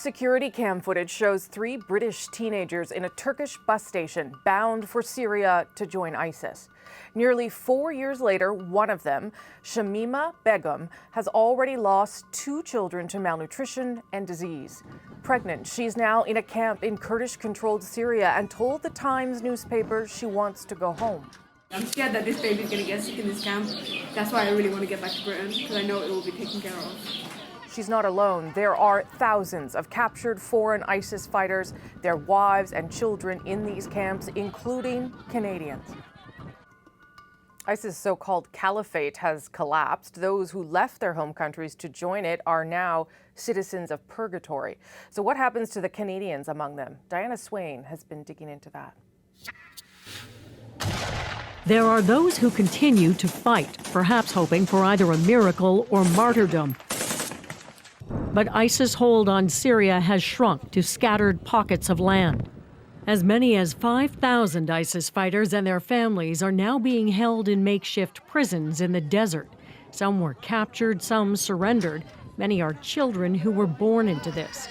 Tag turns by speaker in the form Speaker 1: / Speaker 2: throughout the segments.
Speaker 1: security cam footage shows 3 British teenagers in a Turkish bus station bound for Syria to join ISIS. Nearly 4 years later, one of them, Shamima Begum, has already lost 2 children to malnutrition and disease. Pregnant, she's now in a camp in Kurdish-controlled Syria and told the Times newspaper she wants to go home.
Speaker 2: I'm scared that this baby's going to get sick in this camp. That's why I really want to get back to Britain, because I know it will be taken care of.
Speaker 1: She's not alone. There are thousands of captured foreign ISIS fighters, their wives and children in these camps, including Canadians. ISIS' so-called caliphate has collapsed. Those who left their home countries to join it are now citizens of purgatory. So what happens to the Canadians among them? Diana Swain has been digging into that.
Speaker 3: There are those who continue to fight, perhaps hoping for either a miracle or martyrdom. But ISIS' hold on Syria has shrunk to scattered pockets of land. As many as 5,000 ISIS fighters and their families are now being held in makeshift prisons in the desert. Some were captured, some surrendered. Many are children who were born into this.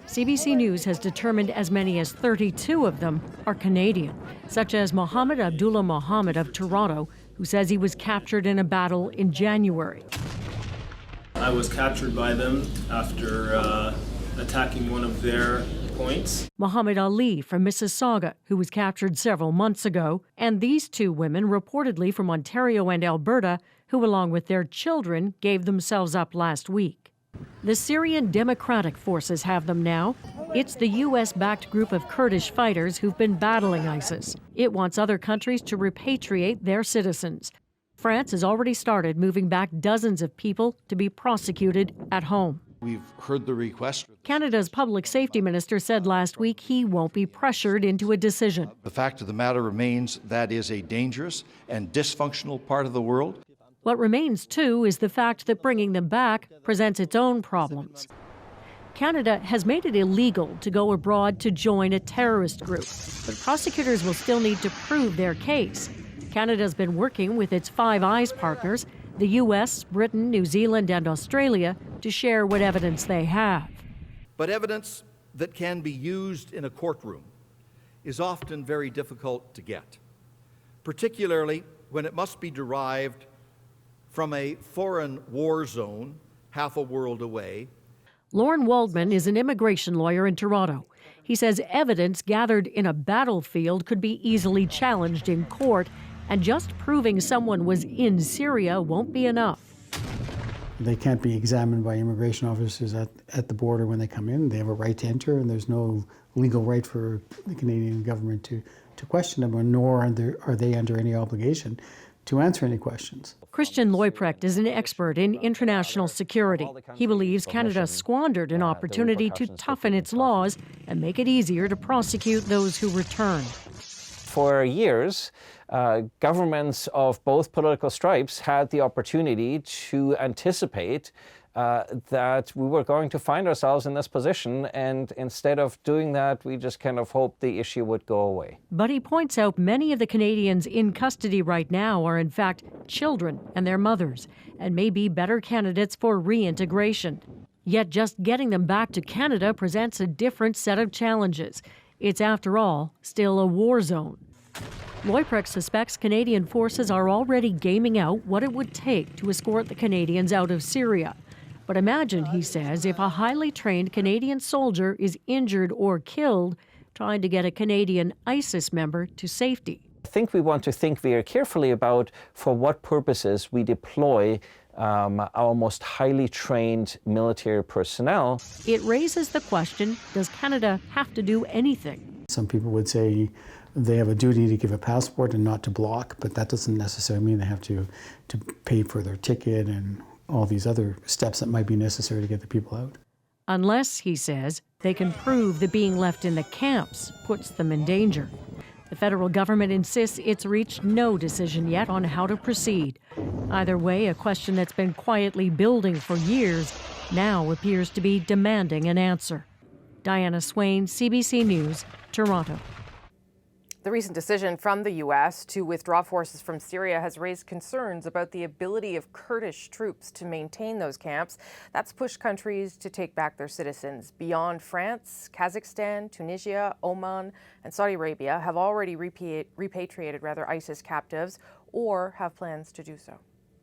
Speaker 3: CBC News has determined as many as 32 of them are Canadian, such as Mohammed Abdullah Mohammed of Toronto, who says he was captured in a battle in January.
Speaker 4: I was captured by them after attacking one of their points.
Speaker 3: Muhammad Ali from Mississauga, who was captured several months ago, and these 2 women, reportedly from Ontario and Alberta, who along with their children gave themselves up last week. The Syrian Democratic Forces have them now. It's the U.S.-backed group of Kurdish fighters who've been battling ISIS. It wants other countries to repatriate their citizens. France has already started moving back dozens of people to be prosecuted at home.
Speaker 5: We've heard the request.
Speaker 3: Canada's public safety minister said last week he won't be pressured into a decision.
Speaker 5: The fact of the matter remains that is a dangerous and dysfunctional part of the world.
Speaker 3: What remains, too, is the fact that bringing them back presents its own problems. Canada has made it illegal to go abroad to join a terrorist group, but prosecutors will still need to prove their case. Canada's been working with its Five Eyes partners, the U.S., Britain, New Zealand, and Australia, to share what evidence they have.
Speaker 5: But evidence that can be used in a courtroom is often very difficult to get, particularly when it must be derived from a foreign war zone half a world away.
Speaker 3: Lorne Waldman is an immigration lawyer in Toronto. He says evidence gathered in a battlefield could be easily challenged in court, and just proving someone was in Syria won't be enough.
Speaker 6: They can't be examined by immigration officers at the border when they come in. They have a right to enter, and there's no legal right for the Canadian government to question them, nor are they under any obligation to answer any questions.
Speaker 3: Christian Leuprecht is an expert in international security. He believes Canada squandered an opportunity to toughen its laws and make it easier to prosecute those who return.
Speaker 7: For years, governments of both political stripes had the opportunity to anticipate that we were going to find ourselves in this position, and instead of doing that, we just kind of hoped the issue would go away.
Speaker 3: But he points out many of the Canadians in custody right now are in fact children and their mothers, and may be better candidates for reintegration. Yet just getting them back to Canada presents a different set of challenges. It's, after all, still a war zone. Leuprecht suspects Canadian forces are already gaming out what it would take to escort the Canadians out of Syria. But imagine, he says, if a highly trained Canadian soldier is injured or killed trying to get a Canadian ISIS member to safety.
Speaker 7: I think we want to think very carefully about for what purposes we deploy our most highly trained military personnel.
Speaker 3: It raises the question, does Canada have to do anything?
Speaker 6: Some people would say they have a duty to give a passport and not to block, but that doesn't necessarily mean they have to pay for their ticket and all these other steps that might be necessary to get the people out.
Speaker 3: Unless, he says, they can prove that being left in the camps puts them in danger. The federal government insists it's reached no decision yet on how to proceed. Either way, a question that's been quietly building for years now appears to be demanding an answer. Diana Swain, CBC News, Toronto.
Speaker 1: The recent decision from the U.S. to withdraw forces from Syria has raised concerns about the ability of Kurdish troops to maintain those camps. That's pushed countries to take back their citizens. Beyond France, Kazakhstan, Tunisia, Oman, and Saudi Arabia have already repatriated ISIS captives or have plans to do so.